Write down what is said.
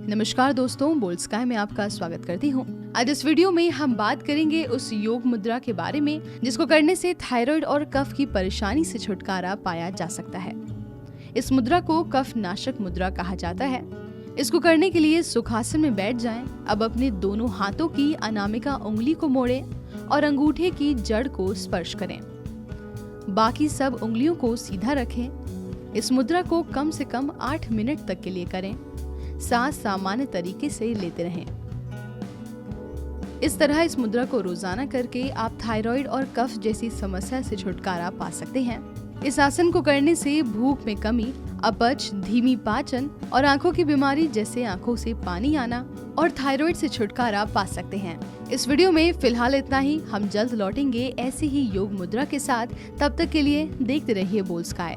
नमस्कार दोस्तों, bold sky में आपका स्वागत करती हूँ। आज इस वीडियो में हम बात करेंगे उस योग मुद्रा के बारे में जिसको करने से थायराइड और कफ की परेशानी से छुटकारा पाया जा सकता है। इस मुद्रा को कफ नाशक मुद्रा कहा जाता है। इसको करने के लिए सुखासन में बैठ जाएं। अब अपने दोनों हाथों की अनामिका उंगली को मोड़ें और अंगूठे की जड़ को स्पर्श करें। बाकी सब उंगलियों को सीधा रखें। इस मुद्रा को कम से कम 8 मिनट तक के लिए करें। सांस सामान्य तरीके से लेते रहें। इस तरह इस मुद्रा को रोजाना करके आप थायराइड और कफ जैसी समस्या से छुटकारा पा सकते हैं। इस आसन को करने से भूख में कमी, अपच, धीमी पाचन और आंखों की बीमारी जैसे आंखों से पानी आना और थायराइड से छुटकारा पा सकते हैं। इस वीडियो में फिलहाल इतना ही। हम जल्द लौटेंगे ऐसी ही योग मुद्रा के साथ। तब तक के लिए देखते रहिए बोल्ड स्काई।